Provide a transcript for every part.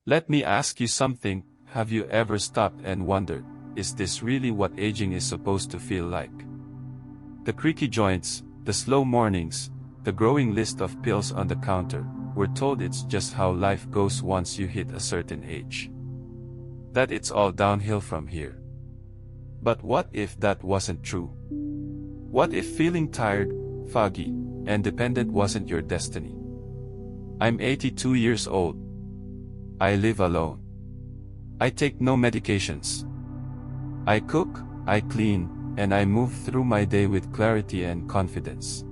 Let me ask you something, have you ever stopped and wondered, is this really what aging is supposed to feel like? The creaky joints, the slow mornings, the growing list of pills on the counter, we're told it's just how life goes once you hit a certain age. That it's all downhill from here. But what if that wasn't true? What if feeling tired, foggy, and dependent wasn't your destiny? I'm 82 years old. I live alone. I take no medications. I cook, I clean, and I move through my day with clarity and confidence.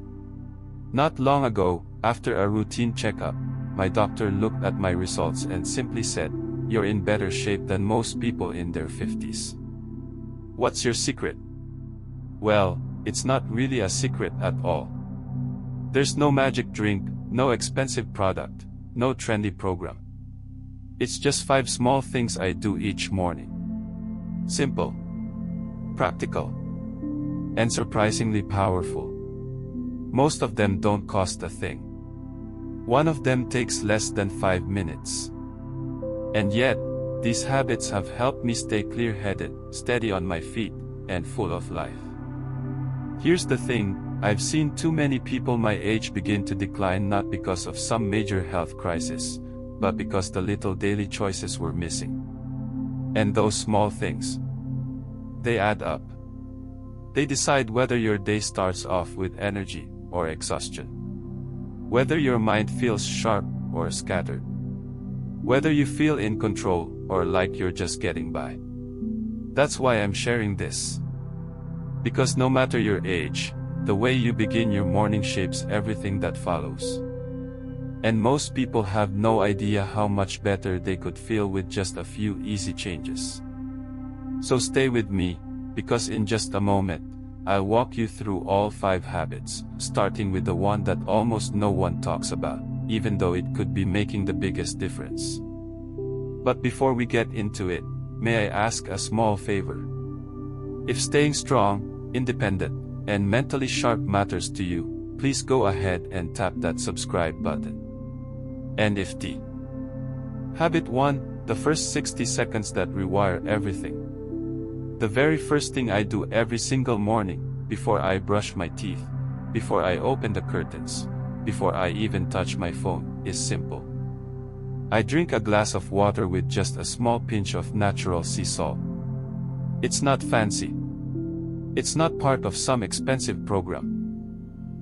Not long ago, after a routine checkup, my doctor looked at my results and simply said, "You're in better shape than most people in their 50s. What's your secret?" Well, it's not really a secret at all. There's no magic drink, no expensive product, no trendy program. It's just 5 small things I do each morning. Simple, practical, and surprisingly powerful. Most of them don't cost a thing. One of them takes less than 5 minutes. And yet, these habits have helped me stay clear-headed, steady on my feet, and full of life. Here's the thing, I've seen too many people my age begin to decline not because of some major health crisis, but because the little daily choices were missing. And those small things, they add up. They decide whether your day starts off with energy or exhaustion. Whether your mind feels sharp or scattered. Whether you feel in control or like you're just getting by. That's why I'm sharing this. Because no matter your age, the way you begin your morning shapes everything that follows. And most people have no idea how much better they could feel with just a few easy changes. So stay with me, because in just a moment, I'll walk you through all 5 habits, starting with the one that almost no one talks about, even though it could be making the biggest difference. But before we get into it, may I ask a small favor? If staying strong, independent, and mentally sharp matters to you, please go ahead and tap that subscribe button. And if the habit 1, the first 60 seconds that rewire everything. The very first thing I do every single morning, before I brush my teeth, before I open the curtains, before I even touch my phone, is simple. I drink a glass of water with just a small pinch of natural sea salt. It's not fancy. It's not part of some expensive program.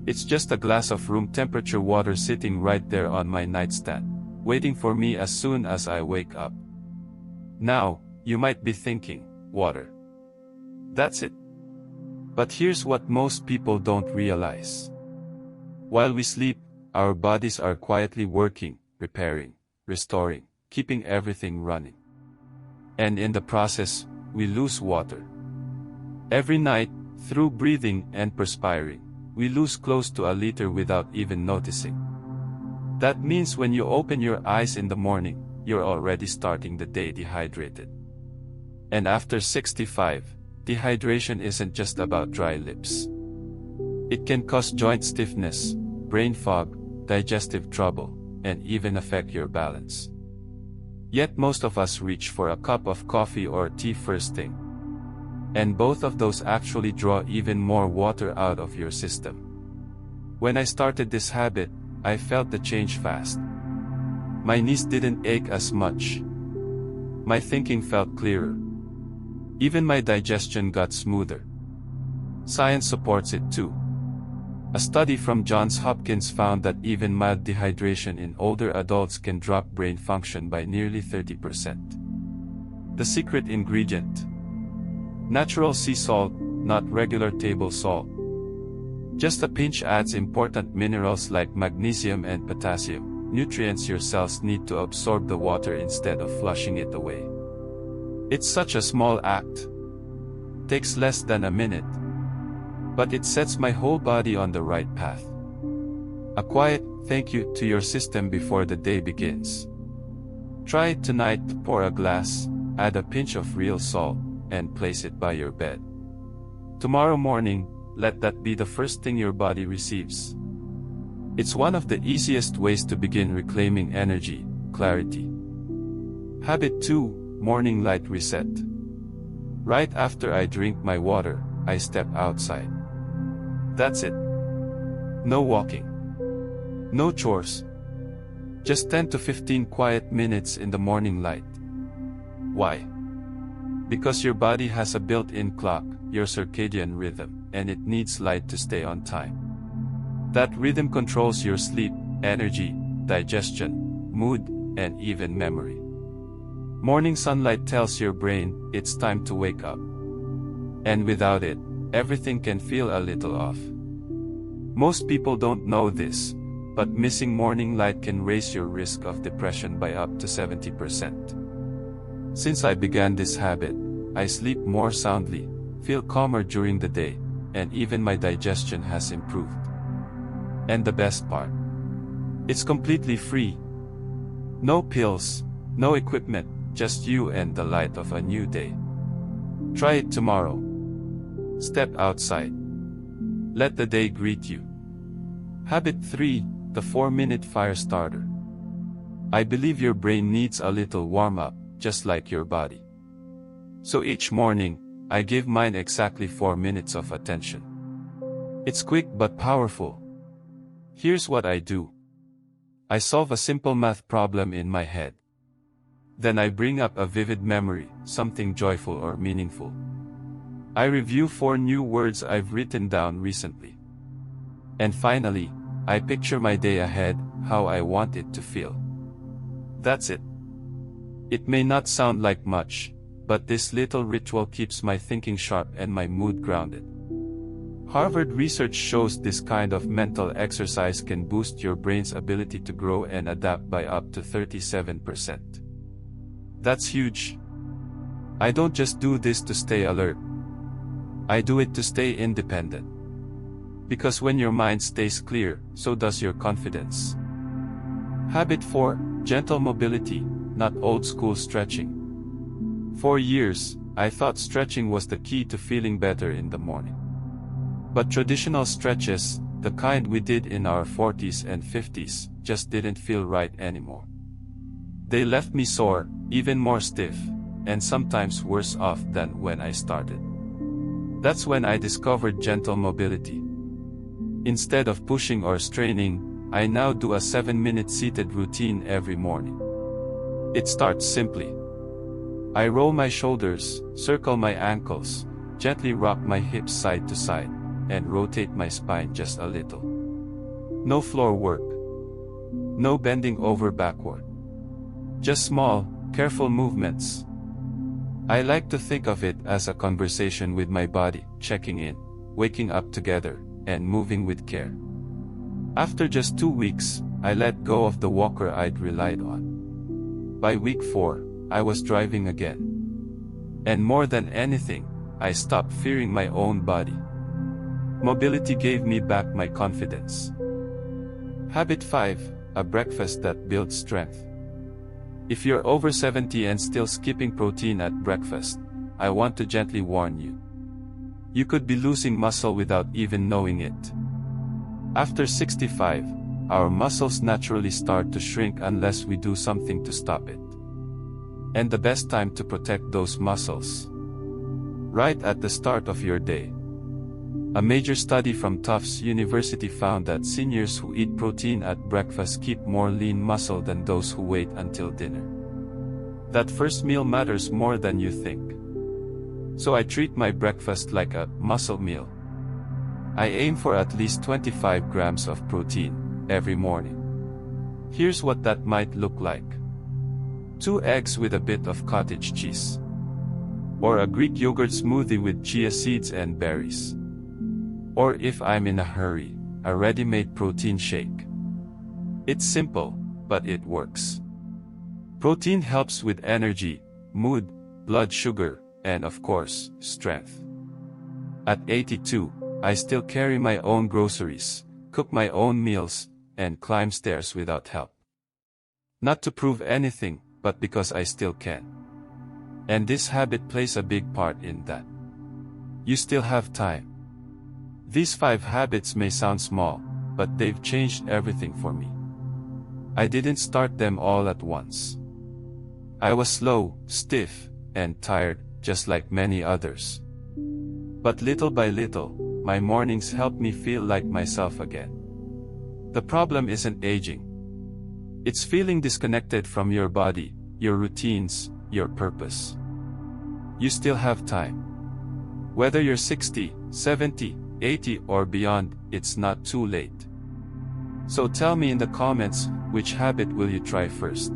It's just a glass of room temperature water sitting right there on my nightstand, waiting for me as soon as I wake up. Now, you might be thinking, water. That's it. But here's what most people don't realize. While we sleep, our bodies are quietly working, repairing, restoring, keeping everything running. And in the process, we lose water. Every night, through breathing and perspiring, we lose close to a liter without even noticing. That means when you open your eyes in the morning, you're already starting the day dehydrated. And after 65, dehydration isn't just about dry lips. It can cause joint stiffness, brain fog, digestive trouble, and even affect your balance. Yet most of us reach for a cup of coffee or tea first thing. And both of those actually draw even more water out of your system. When I started this habit, I felt the change fast. My knees didn't ache as much. My thinking felt clearer. Even my digestion got smoother. Science supports it too. A study from Johns Hopkins found that even mild dehydration in older adults can drop brain function by nearly 30%. The secret ingredient: natural sea salt, not regular table salt. Just a pinch adds important minerals like magnesium and potassium, nutrients your cells need to absorb the water instead of flushing it away. It's such a small act. Takes less than a minute. But it sets my whole body on the right path. A quiet thank you to your system before the day begins. Try it tonight, pour a glass, add a pinch of real salt, and place it by your bed. Tomorrow morning, let that be the first thing your body receives. It's one of the easiest ways to begin reclaiming energy, clarity, Habit 2, morning light reset. Right after I drink my water, I step outside. That's it. No walking. No chores. Just 10 to 15 quiet minutes in the morning light. Why? Because your body has a built-in clock, your circadian rhythm, and it needs light to stay on time. That rhythm controls your sleep, energy, digestion, mood, and even memory. Morning sunlight tells your brain, it's time to wake up. And without it, everything can feel a little off. Most people don't know this, but missing morning light can raise your risk of depression by up to 70%. Since I began this habit, I sleep more soundly, feel calmer during the day, and even my digestion has improved. And the best part? It's completely free. No pills, no equipment, just you and the light of a new day. Try it tomorrow. Step outside. Let the day greet you. Habit 3, the 4-minute fire starter. I believe your brain needs a little warm-up, just like your body. So each morning, I give mine exactly 4 minutes of attention. It's quick but powerful. Here's what I do. I solve a simple math problem in my head. Then I bring up a vivid memory, something joyful or meaningful. I review 4 new words I've written down recently. And finally, I picture my day ahead, how I want it to feel. That's it. It may not sound like much, but this little ritual keeps my thinking sharp and my mood grounded. Harvard research shows this kind of mental exercise can boost your brain's ability to grow and adapt by up to 37%. That's huge. I don't just do this to stay alert. I do it to stay independent. Because when your mind stays clear, so does your confidence. Habit 4, gentle mobility, not old school stretching. For years, I thought stretching was the key to feeling better in the morning. But traditional stretches, the kind we did in our 40s and 50s, just didn't feel right anymore. They left me sore, even more stiff, and sometimes worse off than when I started. That's when I discovered gentle mobility. Instead of pushing or straining, I now do a 7-minute seated routine every morning. It starts simply. I roll my shoulders, circle my ankles, gently rock my hips side to side, and rotate my spine just a little. No floor work. No bending over backward. Just small, careful movements. I like to think of it as a conversation with my body, checking in, waking up together, and moving with care. After just 2 weeks, I let go of the walker I'd relied on. By week 4, I was driving again. And more than anything, I stopped fearing my own body. Mobility gave me back my confidence. Habit 5, a breakfast that builds strength. If you're over 70 and still skipping protein at breakfast, I want to gently warn you. You could be losing muscle without even knowing it. After 65, our muscles naturally start to shrink unless we do something to stop it. And the best time to protect those muscles? Right at the start of your day. A major study from Tufts University found that seniors who eat protein at breakfast keep more lean muscle than those who wait until dinner. That first meal matters more than you think. So I treat my breakfast like a muscle meal. I aim for at least 25 grams of protein every morning. Here's what that might look like. 2 eggs with a bit of cottage cheese. Or a Greek yogurt smoothie with chia seeds and berries. Or if I'm in a hurry, a ready-made protein shake. It's simple, but it works. Protein helps with energy, mood, blood sugar, and of course, strength. At 82, I still carry my own groceries, cook my own meals, and climb stairs without help. Not to prove anything, but because I still can. And this habit plays a big part in that. You still have time. These 5 habits may sound small, but they've changed everything for me. I didn't start them all at once. I was slow, stiff, and tired, just like many others. But little by little, my mornings helped me feel like myself again. The problem isn't aging. It's feeling disconnected from your body, your routines, your purpose. You still have time. Whether you're 60, 70, 80 or beyond, it's not too late. So tell me in the comments, which habit will you try first?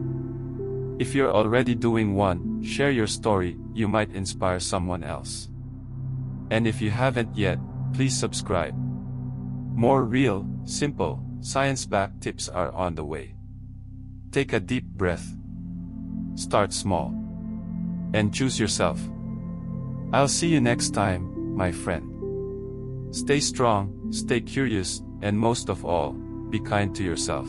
If you're already doing one, share your story, you might inspire someone else. And if you haven't yet, please subscribe. More real, simple, science-backed tips are on the way. Take a deep breath. Start small. And choose yourself. I'll see you next time, my friend. Stay strong, stay curious, and most of all, be kind to yourself.